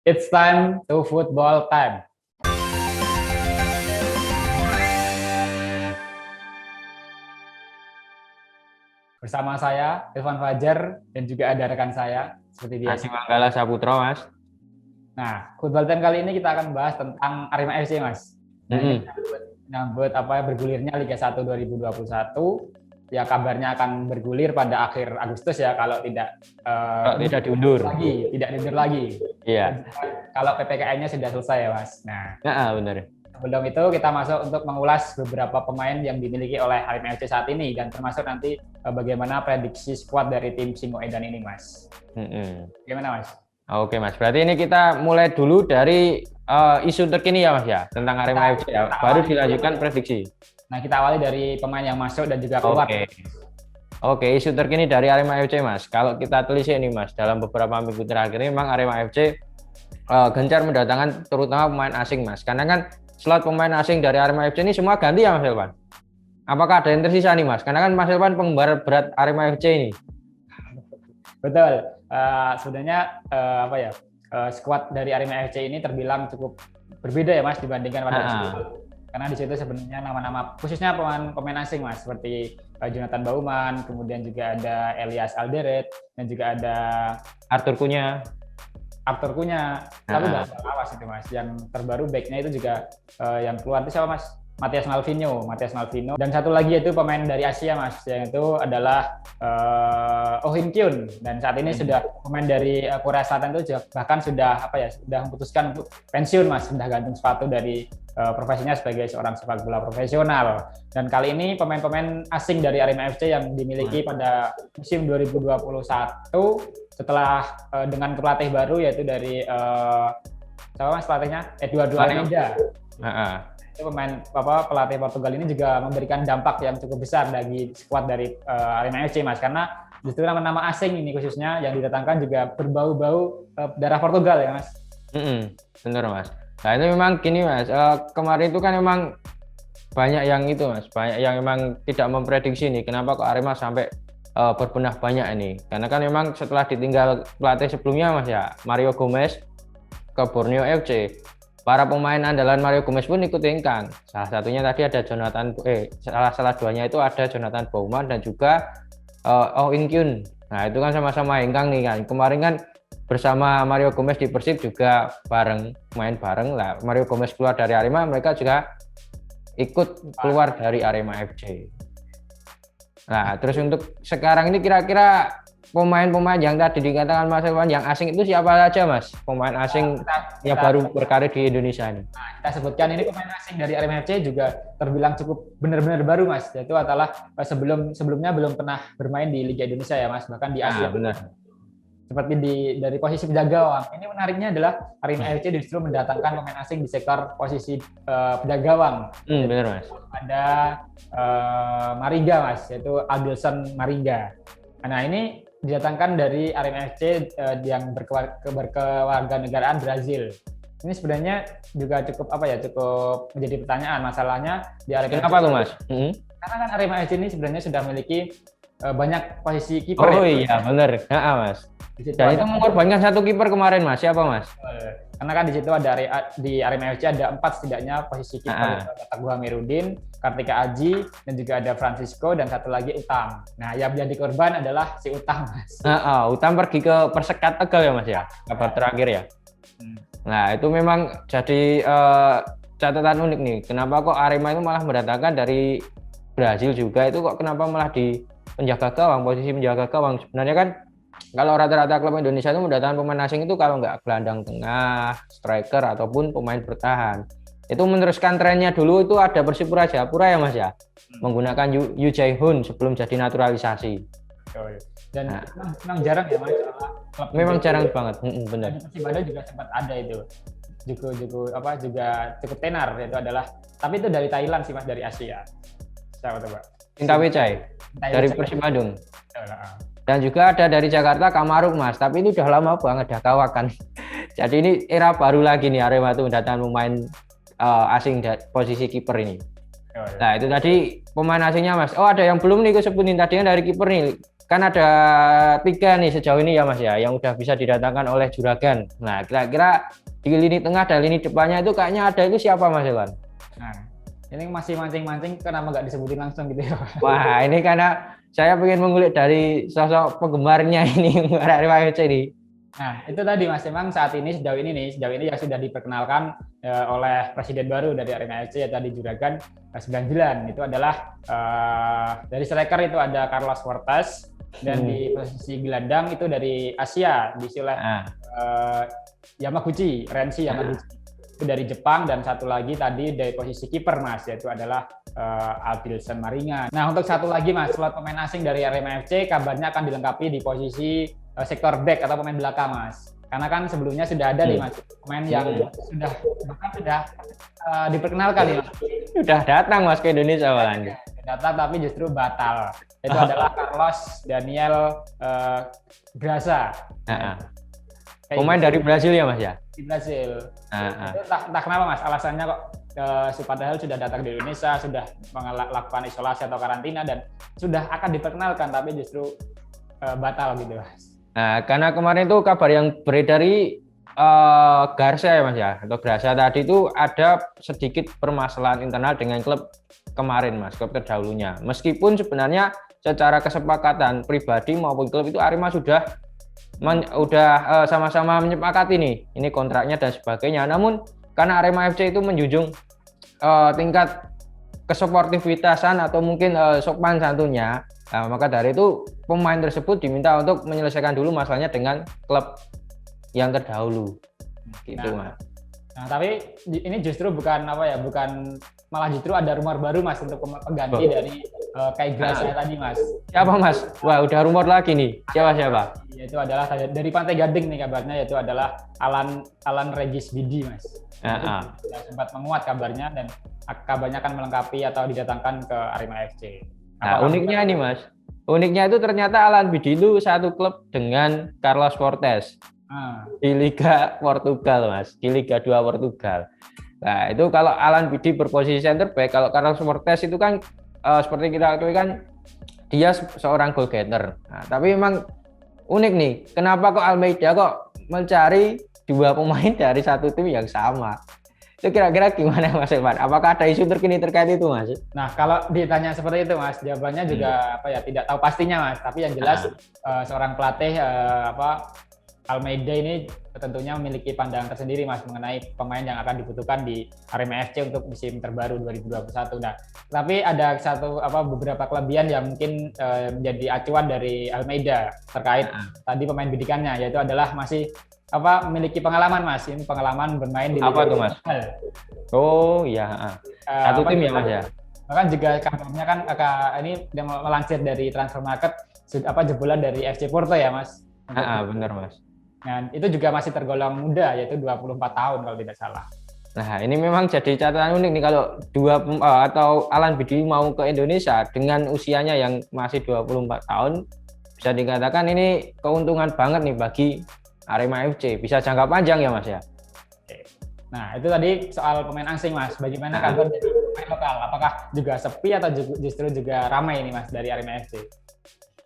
It's time to football time. Bersama saya, Irfan Fajar, dan juga ada rekan saya, seperti biasa. Asyik Manggala Saputra, Mas. Nah, football time kali ini kita akan bahas tentang Arema FC, Mas. Nah, ini menyambut bergulirnya Liga 1 2021. Ya, kabarnya akan bergulir pada akhir Agustus ya, kalau tidak diundur lagi. Iya. Kalau PPKM-nya sudah selesai ya, Mas. Nah, benar. sebelum itu kita masuk untuk mengulas beberapa pemain yang dimiliki oleh Arema FC saat ini dan termasuk nanti bagaimana prediksi skuad dari tim Singoedan ini, Mas. Gimana, Mas? Oke, Mas. Berarti ini kita mulai dulu dari isu terkini ya, Mas ya, tentang Arema FC ya. Baru dilanjutkan prediksi. Nah, kita awali dari pemain yang masuk dan juga keluar. Oke, isu terkini dari Arema FC, Mas. Kalau kita telisik ini, Mas, dalam beberapa minggu terakhir ini memang Arema FC gencar mendatangkan terutama pemain asing, Mas. Karena kan slot pemain asing dari Arema FC ini semua ganti ya, Mas Elvan? Apakah ada yang tersisa nih, Mas? Karena kan Mas Elvan penggemar berat Arema FC ini. Betul. Sebenarnya skuad dari Arema FC ini terbilang cukup berbeda ya, Mas, dibandingkan pada sebelumnya. Karena di situ sebenarnya nama-nama khususnya pemain asing, Mas, seperti Jonathan Baumann, kemudian juga ada Elias Alderet, dan juga ada Arthur Cunha. Tapi nggak awas itu, Mas. Yang terbaru backnya itu juga yang keluar itu siapa, Mas? Matias Malvino, dan satu lagi yaitu pemain dari Asia, Mas, yang itu adalah Oh In Kyun, dan saat ini sudah pemain dari Korea Selatan itu juga, bahkan sudah memutuskan pensiun, Mas, sudah gantung sepatu dari profesinya sebagai seorang sepak bola profesional. Dan kali ini pemain-pemain asing dari Arema FC yang dimiliki pada musim 2021 setelah dengan pelatih baru yaitu dari siapa, Mas, pelatihnya? Eduardo Almeida. Itu pelatih Portugal ini juga memberikan dampak yang cukup besar bagi skuad dari Arema FC, Mas, karena justru nama-nama asing ini khususnya yang didatangkan juga berbau-bau darah Portugal ya, Mas. Benar, Mas. Nah itu memang gini, Mas, kemarin itu kan memang banyak yang itu, Mas, banyak yang memang tidak memprediksi nih kenapa kok Arema sampai berbenah banyak ini, karena kan memang setelah ditinggal pelatih sebelumnya, Mas ya, Mario Gomez ke Borneo FC, para pemain andalan Mario Gomez pun ikut hengkang. Salah satunya tadi ada salah duanya itu ada Jonathan Baumann dan juga Oh In Kyun. Nah itu kan sama-sama hengkang nih kan. Kemarin kan bersama Mario Gomez di Persib juga main bareng lah. Mario Gomez keluar dari Arema, mereka juga ikut keluar dari Arema FC. Nah terus untuk sekarang ini kira-kira pemain-pemain yang tadi dikatakan Mas Elvan yang asing itu siapa saja, Mas? Pemain asing yang baru berkarir di Indonesia ini. Nah, kita sebutkan ini pemain asing dari Arema FC juga terbilang cukup benar-benar baru, Mas. Yaitu adalah sebelumnya belum pernah bermain di Liga Indonesia ya, Mas, bahkan di Asia. Benar. Seperti dari posisi penjaga gawang. Ini menariknya adalah Arema FC justru mendatangkan pemain asing di sektor posisi penjaga gawang. Benar, Mas. Ada Maringa, Mas, yaitu Adilson Maringa. Nah, ini didatangkan dari Arema FC yang berkewarganegaraan Brazil. Ini sebenarnya juga cukup menjadi pertanyaan. Masalahnya di Arema Kenapa FC, tuh, Mas? Karena kan Arema FC ini sebenarnya sudah memiliki banyak posisi kiper. Iya, benar. Mas. Dan itu mengorbankan satu kiper kemarin, Mas. Siapa, Mas? Karena kan di situ ada di Arema FC ada 4 setidaknya posisi kiper. Teguh Amiruddin, Kartika Aji, dan juga ada Francisco, dan satu lagi Utam. Nah, yang menjadi korban adalah si Utam, Mas. Utam pergi ke Persekat Tegal ya, Mas ya? Kabar terakhir ya. Nah, itu memang jadi catatan unik nih. Kenapa kok Arema itu malah mendatangkan dari Brazil juga, itu kok kenapa malah di penjaga gawang, posisi penjaga gawang. Sebenarnya kan kalau rata-rata klub Indonesia itu mendatangkan pemain asing itu kalau nggak gelandang tengah, striker, ataupun pemain bertahan. Itu meneruskan trennya dulu itu ada Persipura Jayapura ya, Mas ya, menggunakan Yu Jae-hoon sebelum jadi naturalisasi. Dan memang jarang ya, Mas. Memang jarang banget, benar. Persibada juga sempat ada itu. Juga cukup tenar, itu adalah, tapi itu dari Thailand sih, Mas, dari Asia. Siapa coba? Intawicai dari Persib Bandung. Dan juga ada dari Jakarta Kamaruk, Mas, tapi ini udah lama banget Dakawakan. Jadi ini era baru lagi nih Arema itu mendatangkan pemain asing posisi kiper ini. Nah itu tadi pemain asingnya, Mas. Oh ada yang belum nih gue sebutin tadinya dari kiper nih. kan ada 3 nih sejauh ini ya Mas ya, yang udah bisa didatangkan oleh Juragan. Nah, kira-kira di lini tengah dan lini depannya itu kayaknya ada itu siapa Mas Iwan? Nah, ini masih mancing-mancing, kenapa nggak disebutin langsung gitu ya? Wah, ini karena saya pengen mengulik dari sosok penggemarnya ini, Arema FC ini. Nah, itu tadi Mas, memang sejauh ini yang sudah diperkenalkan oleh presiden baru dari Arema FC, yaitu tadi Juragan 99. Itu adalah dari striker itu ada Carlos Fortes, dan di posisi gelandang itu dari Asia, diisi oleh Yamaguchi, Renshi Yamaguchi. Itu dari Jepang, dan satu lagi tadi dari posisi kiper Mas, yaitu adalah Adilson Maringa. Nah, untuk satu lagi Mas, slot pemain asing dari Arema FC kabarnya akan dilengkapi di posisi sektor back atau pemain belakang Mas. Karena kan sebelumnya sudah ada nih Mas, pemain yang sudah diperkenalkan nih Mas. Sudah datang Mas ke Indonesia awalnya. Datang tapi justru batal. Itu adalah Carlos Daniel Graça. Pemain dari Brasil ya Mas ya? Di Brasil. Itu entah kenapa Mas, alasannya kok padahal sudah datang di Indonesia, sudah melakukan isolasi atau karantina, dan sudah akan diperkenalkan, tapi justru batal gitu Mas. Nah, karena kemarin itu kabar yang beredar dari Garcia ya Mas ya, atau Graça tadi itu ada sedikit permasalahan internal dengan klub kemarin Mas, klub terdahulunya. Meskipun sebenarnya secara kesepakatan pribadi maupun klub itu Arema sudah sama-sama menyepakati nih, ini kontraknya dan sebagainya. Namun karena Arema FC itu menjunjung tingkat kesportivitasan atau mungkin sopan santunnya, maka dari itu pemain tersebut diminta untuk menyelesaikan dulu masalahnya dengan klub yang terdahulu, gitu Mas. Nah, tapi ini justru bukan malah justru ada rumor baru Mas untuk pengganti dari kayak Graça tadi Mas. Siapa Mas? Wah, udah rumor lagi nih. Siapa? Itu adalah dari Pantai Gading nih kabarnya, yaitu adalah Alan Regis Bidi Mas. Sudah sempat menguat kabarnya, dan kabarnya akan melengkapi atau didatangkan ke Arema FC. Nah, uniknya ini Mas. Uniknya itu ternyata Alan Bidi itu satu klub dengan Carlos Fortes. Di Liga Portugal Mas, di Liga 2 Portugal. Nah, itu kalau Alan Bidi berposisi center back, kalau Carlos Fortes itu kan seperti kita ketahui kan dia seorang goal getter. Nah, tapi memang unik nih, kenapa kok Almeida kok mencari 2 pemain dari satu tim yang sama? Itu kira-kira gimana Mas Irfan? Apakah ada isu terkini terkait itu Mas? Nah, kalau ditanya seperti itu Mas, jawabannya juga tidak tahu pastinya Mas. Tapi yang jelas seorang pelatih Almeida ini tentunya memiliki pandangan tersendiri Mas mengenai pemain yang akan dibutuhkan di Arema FC untuk musim terbaru 2021. Nah, tapi ada beberapa kelebihan yang mungkin menjadi acuan dari Almeida terkait tadi pemain bidikannya, yaitu adalah masih memiliki pengalaman Mas. Ini pengalaman bermain di Liga tuh Mas? Oh iya, satu tim ya Mas ya. Bahkan juga kabarnya kan ini melansir dari Transfer Market jebolan dari FC Porto ya Mas. Benar Mas. Nah, itu juga masih tergolong muda, yaitu 24 tahun kalau tidak salah. Nah, ini memang jadi catatan unik nih kalau atau Alan Bidi mau ke Indonesia dengan usianya yang masih 24 tahun, bisa dikatakan ini keuntungan banget nih bagi Arema FC, bisa jangka panjang ya Mas ya. Oke. Nah, itu tadi soal pemain asing Mas. Bagaimana kabar dari pemain lokal? Apakah juga sepi atau justru juga ramai ini Mas dari Arema FC?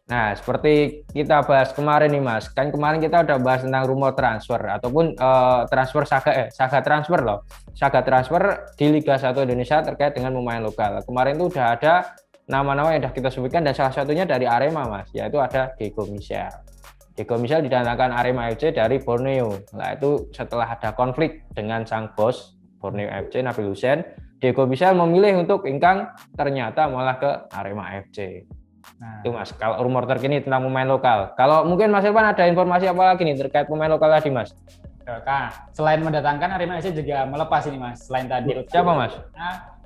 Nah, seperti kita bahas kemarin nih Mas, kan kemarin kita udah bahas tentang rumor transfer ataupun transfer saga transfer loh. Saga transfer di Liga 1 Indonesia terkait dengan pemain lokal. Kemarin itu udah ada nama-nama yang sudah kita sebutkan, dan salah satunya dari Arema Mas, yaitu ada Diego Michel. Diego Michel didatangkan Arema FC dari Borneo. Nah, itu setelah ada konflik dengan sang bos Borneo FC, Nabil Hussein, Diego Michel memilih untuk ingkang ternyata malah ke Arema FC. Nah, itu Mas, kalau rumor terkini tentang pemain lokal. Kalau mungkin Mas Irfan ada informasi apa lagi nih terkait pemain lokal tadi Mas? Nah, selain mendatangkan, Arema FC juga melepas ini Mas. Selain tadi siapa Mas?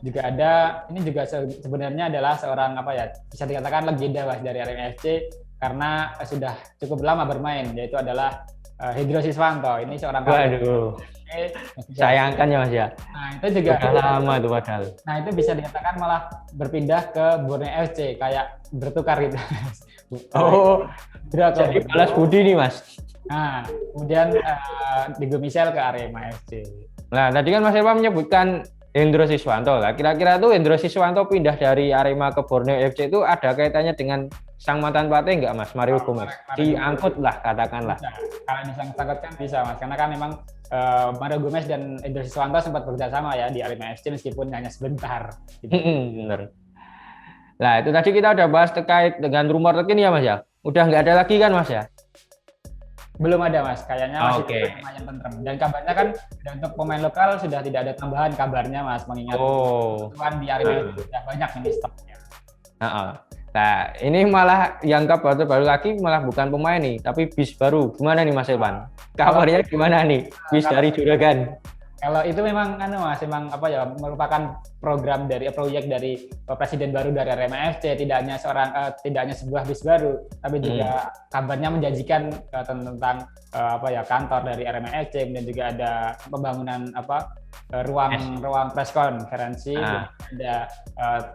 Juga ada, ini juga sebenarnya adalah seorang bisa dikatakan legenda Mas dari Arema FC karena sudah cukup lama bermain, yaitu adalah Hendro Siswanto. Ini seorang sayangkan ya Mas ya. Nah, itu juga udah lama itu padahal. Nah, itu bisa dikatakan malah berpindah ke Borneo FC, kayak bertukar gitu. Jadi balas budi nih Mas. Nah, kemudian Diego Michel ke Arema FC. Nah, tadi kan Mas Irfan menyebutkan Hendro Siswanto lah. Kira-kira tuh Hendro Siswanto pindah dari Arema ke Borneo FC itu ada kaitannya dengan sang mantan pelatih nggak Mas Mario Gomez? Diangkut lah katakanlah. Bisa. Kalau disangkut kan bisa Mas, karena kan memang Mario Gomez dan Hendro Siswanto sempat bekerjasama ya di Arema FC meskipun hanya sebentar. Gitu. Bener. Nah itu tadi kita udah bahas terkait dengan rumor terkini ya Mas ya. Udah nggak ada lagi kan Mas ya? Belum ada Mas, kayaknya masih Oke. lumayan tentrem. Dan kabarnya kan untuk pemain lokal sudah tidak ada tambahan kabarnya Mas, mengingat kebutuhan di Arema itu sudah banyak ini stoknya. Nah ini malah yang kabar terbaru lagi malah bukan pemain nih, tapi bis baru. Gimana nih Mas Irfan? Kabarnya gimana nih bis dari Juragan? Kalau itu memang Mas, memang apa ya, merupakan proyek dari presiden baru dari Arema FC, tidak hanya sebuah bis baru, tapi juga kabarnya menjanjikan tentang kantor dari Arema FC, kemudian juga ada pembangunan ruang press konferensi, ada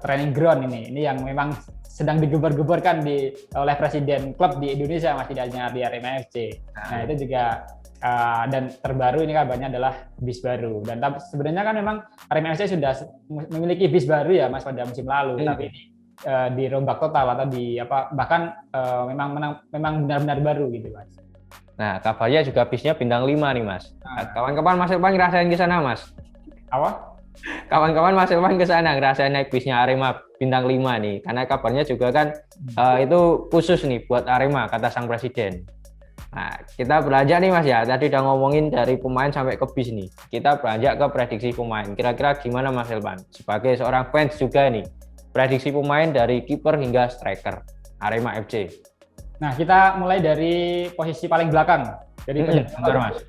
training ground ini yang memang sedang digembar-gemborkan oleh presiden klub di Indonesia, Mas, tidak hanya di Arema FC. Nah itu juga dan terbaru ini kabarnya adalah bis baru, dan sebenarnya kan memang Arema FC sudah memiliki bis baru ya Mas pada musim lalu, tapi ini dirombak total atau memang benar-benar baru gitu Mas. Nah kabarnya juga bisnya bintang 5 nih Mas. Kawan-kawan Mas Irfan ngerasain ke sana Mas? Apa? Kawan-kawan Mas Irfan ke sana ngerasain naik bisnya Arema bintang 5 nih, karena kabarnya juga kan itu khusus nih buat Arema kata sang presiden. Nah, kita beranjak nih Mas ya, tadi udah ngomongin dari pemain sampai ke bis nih. Kita beranjak ke prediksi pemain. Kira-kira gimana Mas Irfan? Sebagai seorang fans juga nih, prediksi pemain dari kiper hingga striker Arema FC. Nah, kita mulai dari posisi paling belakang. Jadi benar Mas.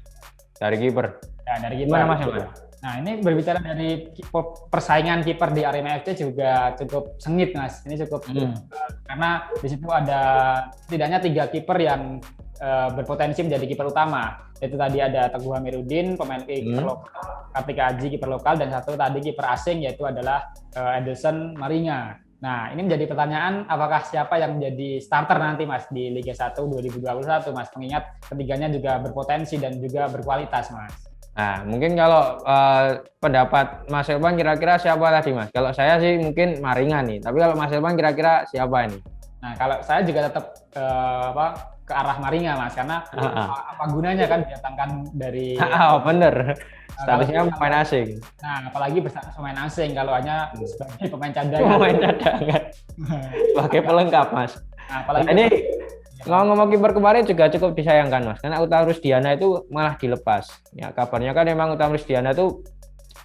Dari kiper. Ya, dari kiper. Gimana Mas Irfan? Nah, ini berbicara dari persaingan kiper di Arema FC juga cukup sengit Mas. Ini cukup karena di situ ada setidaknya 3 kiper yang berpotensi menjadi kiper utama. Itu tadi ada Teguh Amiruddin, pemain kiper lokal, Kartika Aji kiper lokal, dan satu tadi kiper asing yaitu adalah Ederson Maringa. Nah, ini menjadi pertanyaan, apakah siapa yang menjadi starter nanti Mas di Liga 1 2021 Mas, mengingat ketiganya juga berpotensi dan juga berkualitas Mas. Nah, mungkin kalau pendapat Mas Irfan kira-kira siapa tadi Mas? Kalau saya sih mungkin Maringa nih, tapi kalau Mas Irfan kira-kira siapa ini? Nah, kalau saya juga tetap ke arah Maringa Mas, karena apa gunanya kan didatangkan dari bener, statusnya pemain asing. Nah, apalagi berstatus pemain asing, kalau hanya sebagai pemain cadangan. Pemain cadangan. Sebagai pelengkap Mas. Nah, apalagi ini ngomong-ngomong kiper kemarin juga cukup disayangkan Mas, karena Utha Rusdiana itu malah dilepas. Ya kabarnya kan memang Utha Rusdiana itu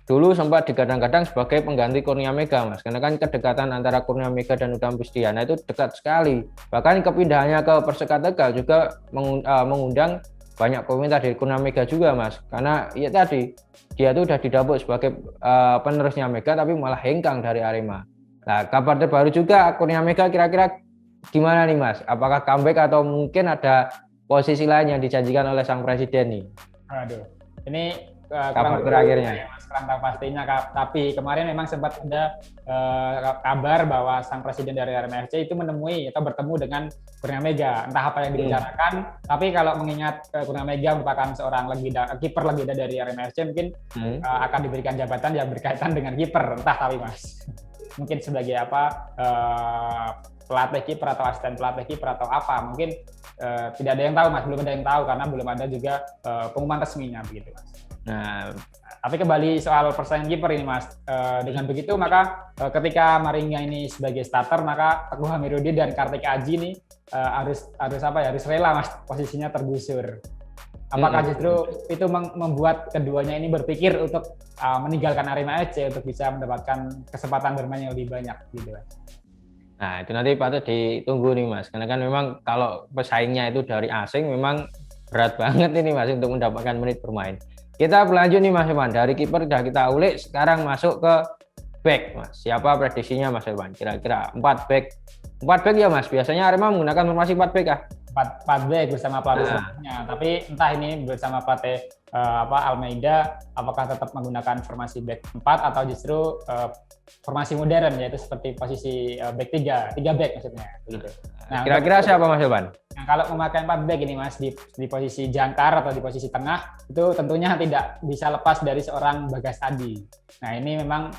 dulu sempat digadang-gadang sebagai pengganti Kurnia Mega Mas, karena kan kedekatan antara Kurnia Mega dan Utha Rusdiana itu dekat sekali. Bahkan kepindahannya ke Perseka Tegal juga mengundang banyak komentar dari Kurnia Mega juga Mas, karena ya tadi dia tuh udah didapuk sebagai penerusnya Mega tapi malah hengkang dari Arema. Nah kabar terbaru juga Kurnia Mega kira-kira gimana nih Mas? Apakah comeback atau mungkin ada posisi lain yang dijanjikan oleh sang presiden nih? Aduh, ini kabar terakhirnya. Kurang tahu pastinya, tapi kemarin memang sempat ada kabar bahwa sang presiden dari Arema FC itu menemui atau bertemu dengan Kurnia Mega. Entah apa yang dibicarakan, tapi kalau mengingat Kurnia Mega merupakan seorang kiper legenda dari Arema FC, mungkin akan diberikan jabatan yang berkaitan dengan kiper. Entah tapi Mas, mungkin sebagai pelatih kiper atau asisten pelatih kiper atau apa, mungkin tidak ada yang tahu Mas, belum ada yang tahu karena belum ada juga pengumuman resminya begitu Mas. Nah, tapi kembali soal persaingan kiper ini Mas, dengan begitu maka ketika Maringa ini sebagai starter, maka Teguh Amiruddin dan Kartika Aji ini harus rela Mas posisinya tergusur. Apakah justru itu membuat keduanya ini berpikir untuk meninggalkan Arema FC untuk bisa mendapatkan kesempatan bermain yang lebih banyak gitu Mas. Nah, itu nanti patut ditunggu nih Mas, karena kan memang kalau pesaingnya itu dari asing memang berat banget ini Mas untuk mendapatkan menit bermain. Kita berlanjut nih Mas Irfan, dari kiper udah kita ulik, sekarang masuk ke back Mas. Siapa prediksinya Mas Irfan? Kira-kira 4 back. 4 back ya Mas, biasanya Arema menggunakan formasi 4 back kah? 4 back bersama pelatih sebelumnya, tapi entah ini bersama pelatih Almeida apakah tetap menggunakan formasi back 4 atau justru formasi modern, yaitu seperti posisi back 3 back maksudnya gitu. Nah, kira-kira siapa Mas Ilvan? Nah, kalau memakai 4 back ini Mas di posisi jangkar atau di posisi tengah itu tentunya tidak bisa lepas dari seorang Bagas Adi. Nah, ini memang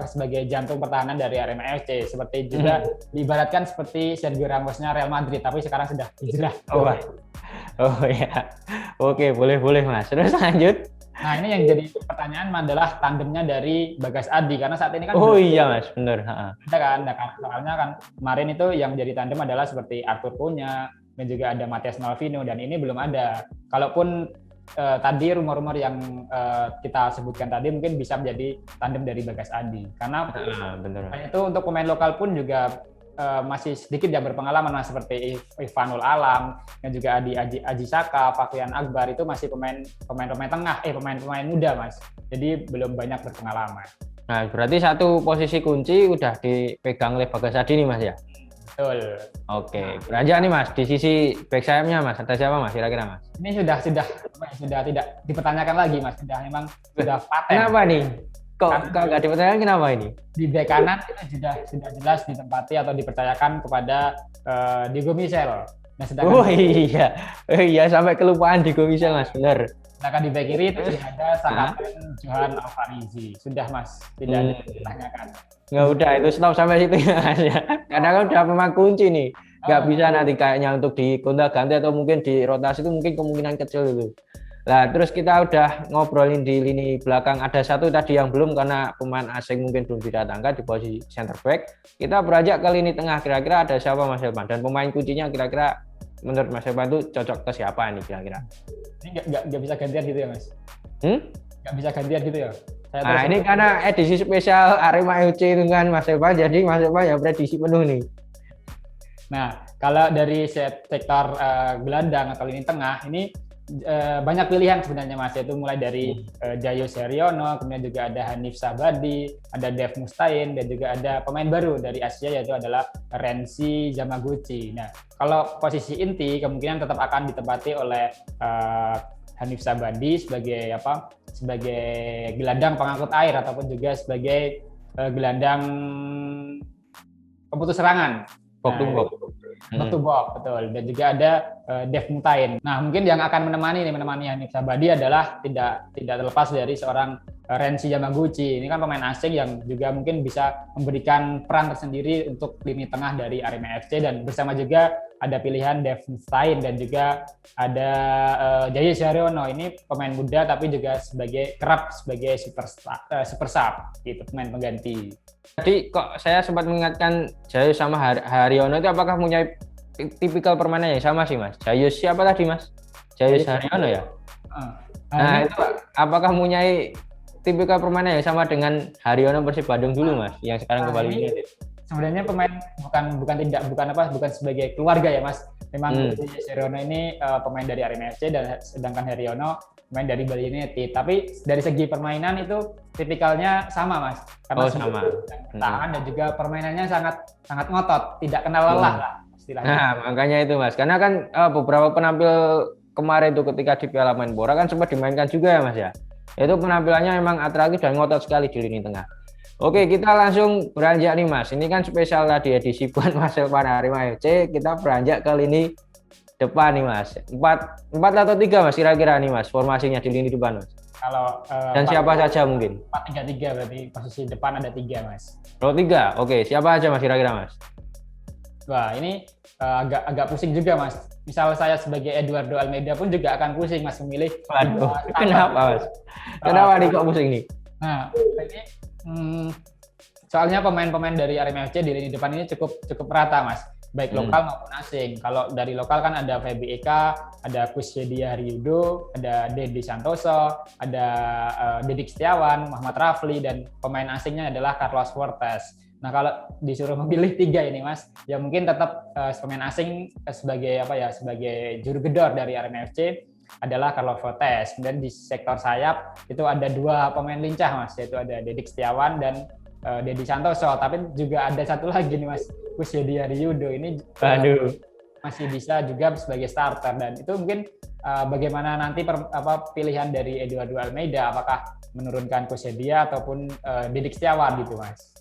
sebagai jantung pertahanan dari Arema FC, seperti juga diibaratkan seperti Sergio Ramosnya Real Madrid, tapi sekarang sudah hijrah. Oh ya. Oke, boleh Mas. Terus lanjut. Nah, ini yang jadi pertanyaan adalah tandemnya dari Bagas Adi, karena saat ini kan iya Mas, benar. Ada kan, soalnya kan kemarin itu yang jadi tandem adalah seperti Arthur Punya dan juga ada Matias Malvino, dan ini belum ada. Kalaupun tadi rumor-rumor yang kita sebutkan tadi mungkin bisa menjadi tandem dari Bagas Adi, karena benar. itu untuk pemain lokal pun juga masih sedikit ya berpengalaman, Mas, seperti Ivanul Alam dan juga Aji Saka, Fakrian Akbar, itu masih pemain tengah, pemain muda, Mas. Jadi belum banyak berpengalaman. Nah, berarti satu posisi kunci udah dipegang oleh Bagas Adi nih Mas ya? Betul. Oke, beranjak nih Mas, di sisi back sayapnya Mas, ada siapa Mas kira-kira Mas? Ini sudah tidak dipertanyakan lagi, Mas. Sudah paten. Kenapa nih? Kok nggak dipertanyakan, kenapa ini? Di bek kanan itu sudah jelas ditempati atau dipercayakan kepada Diego Michel. Nah, iya sampai kelupaan Diego Michel Mas, benar. Sedangkan di bek kiri itu sudah ada Kapten Johan Alvarizi. Sudah Mas, tidak ditanyakan. Nggak, udah itu stop sampai situ ya Mas ya. Karena kan udah memang kunci nih. Nggak bisa nanti kayaknya untuk digonta-ganti atau mungkin di rotasi itu mungkin kemungkinan kecil itu. Nah, terus kita udah ngobrolin di lini belakang, ada satu tadi yang belum karena pemain asing mungkin belum didatangkan di posisi center back. Kita beranjak ke lini tengah, kira-kira ada siapa Mas Ilvan? Dan pemain kuncinya kira-kira menurut Mas Ilvan itu cocok ke siapa ini kira-kira? Ini nggak bisa gantian gitu ya Mas? Nggak bisa gantian gitu ya? Nah, ini karena edisi spesial Arema FC itu kan Mas Ilvan, jadi Mas Ilvan ya prediksi penuh nih. Nah, kalau dari sektor gelandang atau lini tengah ini banyak pilihan sebenarnya Mas, yaitu mulai dari Jayus Haryono, kemudian juga ada Hanif Sabadi, ada Dev Mustain, dan juga ada pemain baru dari Asia yaitu adalah Renzi Yamaguchi. Nah, kalau posisi inti kemungkinan tetap akan ditempati oleh Hanif Sabadi sebagai gelandang pengangkut air ataupun juga sebagai gelandang pemutus serangan. Box, betul. Dan juga ada Dev Mustain. Nah, mungkin yang akan menemani Hanif Sabadi adalah tidak terlepas dari seorang Renzi Yamaguchi. Ini kan pemain asing yang juga mungkin bisa memberikan peran tersendiri untuk lini tengah dari Arema FC, dan bersama juga ada pilihan Dev Mustain dan juga ada Jayus Haryono. Ini pemain muda tapi juga kerap sebagai super sub gitu, pemain pengganti. Tadi kok saya sempat mengingatkan Jayus sama Haryono itu apakah punya tipikal permainan yang sama sih Mas? Jayus siapa tadi Mas? Jayus Haryono ya? Nah itu apakah punya tipikal permainan yang sama dengan Haryono Persib Bandung dulu Mas? Yang sekarang kembali ini? Sebenarnya pemain bukan sebagai keluarga ya Mas. Memang Haryono ini pemain dari Arema FC dan sedangkan Haryono pemain dari Bali United. Tapi dari segi permainan itu tipikalnya sama Mas. Karena sama. Tahan dan juga permainannya sangat ngotot, tidak kenal lelah lah istilahnya. Nah, makanya itu Mas. Karena kan beberapa penampil kemarin itu ketika di Piala Menpora kan sempat dimainkan juga ya Mas ya. Itu penampilannya memang atraktif dan ngotot sekali di lini tengah. Oke, kita langsung beranjak nih Mas. Ini kan spesial tadi edisi buat Mas Ilvan Arema FC. Kita beranjak ke lini depan nih Mas. 4 atau 3 Mas kira-kira nih Mas formasinya di lini depan Mas. Kalau dan siapa saja mungkin? 4-3-3 berarti posisi depan ada 3 Mas. Oh 3, oke. Siapa aja Mas kira-kira Mas? Wah ini agak pusing juga Mas. Misal saya sebagai Eduardo Almeida pun juga akan pusing Mas memilih. Waduh, kenapa Mas? Kenapa nih kok pusing nih? Nah, ini soalnya pemain-pemain dari Arema FC di lini depan ini cukup rata Mas, baik lokal maupun asing. Kalau dari lokal kan ada Febi Eka, ada Kusyedia Ryudo, ada Dedi Santoso, ada Dedik Setiawan, Muhammad Rafli, dan pemain asingnya adalah Carlos Fortes. Nah kalau disuruh memilih 3 ini Mas, ya mungkin tetap pemain asing sebagai sebagai juru gedor dari Arema FC adalah Carlos Fortes. Kemudian di sektor sayap itu ada 2 pemain lincah Mas, yaitu ada Dedik Setiawan dan Dedi Santoso. Tapi juga ada satu lagi nih Mas, Kusyedia Ryudo ini. masih bisa juga sebagai starter. Dan itu mungkin bagaimana nanti pilihan dari Eduardo Almeida, apakah menurunkan Kusyedia ataupun Didik Setiawan gitu Mas.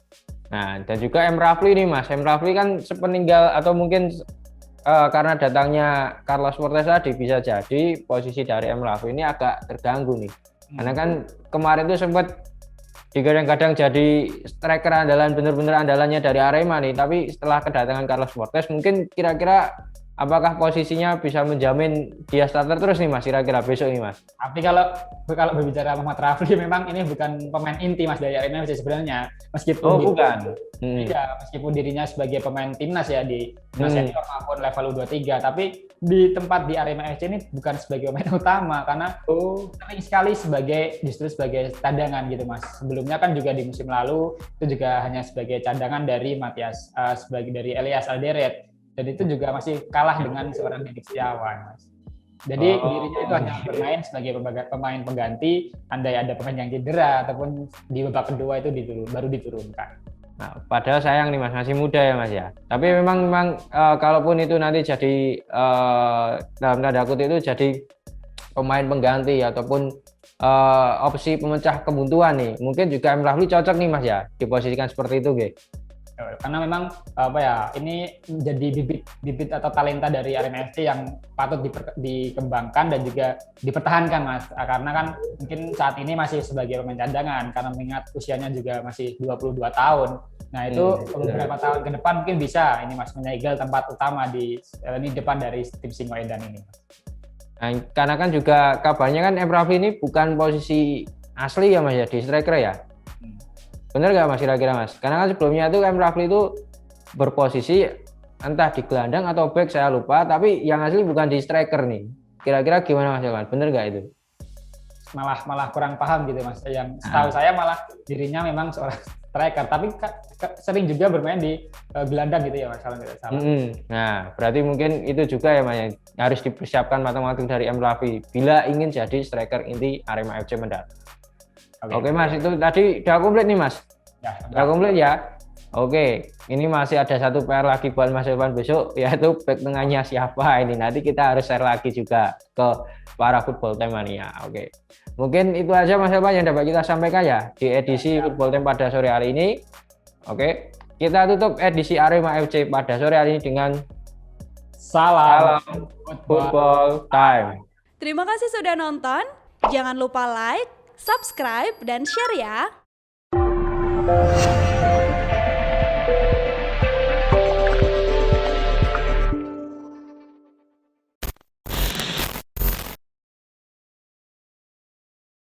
Nah, dan juga M. Rafli nih Mas. M. Rafli kan sepeninggal atau mungkin karena datangnya Carlos Fortes tadi, bisa jadi posisi dari M. Rafli ini agak terganggu nih. Karena kan kemarin tuh sempat digadang-gadang jadi striker andalan, bener-bener andalannya dari Arema nih. Tapi setelah kedatangan Carlos Fortes, mungkin kira-kira apakah posisinya bisa menjamin dia starter terus nih Mas, kira-kira besok ini Mas? Tapi kalau berbicara Muhammad Rafli, memang ini bukan pemain inti Mas dari Arema FC sebenarnya. Meskipun bukan. Ya, meskipun dirinya sebagai pemain timnas ya di timnas senior maupun level U23, tapi di tempat di Arema FC ini bukan sebagai pemain utama karena sering sekali justru sebagai cadangan gitu Mas. Sebelumnya kan juga di musim lalu itu juga hanya sebagai cadangan dari dari Elias Alderet, dan itu juga masih kalah dengan seorang Didik Setiawan Mas. Jadi dirinya itu hanya bermain sebagai pemain pengganti andai ada pemain yang cedera ataupun di babak kedua itu baru diturunkan. Nah, padahal sayang nih Mas, masih muda ya Mas ya. Tapi memang kalaupun itu nanti jadi dalam tanda kutip itu jadi pemain pengganti ataupun opsi pemecah kebuntuan nih, mungkin juga M. Rafli cocok nih Mas ya diposisikan seperti itu gitu. Karena memang ini menjadi bibit atau talenta dari Arema FC yang patut dikembangkan dan juga dipertahankan Mas, karena kan mungkin saat ini masih sebagai pemain cadangan karena mengingat usianya juga masih 22 tahun. Nah itu beberapa tahun ke depan mungkin bisa ini Mas menyegel tempat utama di depan dari tim Singoedan ini. Nah, karena kan juga kabarnya kan M. Rafli ini bukan posisi asli ya Mas ya, di striker ya. Bener nggak Mas kira-kira Mas? Karena kan sebelumnya itu M. Rafli itu berposisi entah di gelandang atau back saya lupa, tapi yang asli bukan di striker nih. Kira-kira gimana Mas Yohan? Bener nggak itu? Malah kurang paham gitu Mas. Yang setahu saya malah dirinya memang seorang striker, tapi sering juga bermain di gelandang gitu ya Mas, kalau tidak salah. Nah, berarti mungkin itu juga ya Mas yang harus dipersiapkan matang-matang dari M. Rafli bila ingin jadi striker inti Arema FC mendatang. Oke Mas, itu tadi udah komplit nih Mas? Ya, udah komplit ya? Oke, ini masih ada satu PR lagi buat Mas Yohan besok, yaitu back tengahnya siapa ini. Nanti kita harus share lagi juga ke para Football Time Mania. Oke, mungkin itu aja Mas Yohan yang dapat kita sampaikan ya di edisi Football Time pada sore hari ini. Oke, kita tutup edisi Arema FC pada sore hari ini dengan Salam Football Time. Terima kasih sudah nonton. Jangan lupa like, subscribe, dan share ya.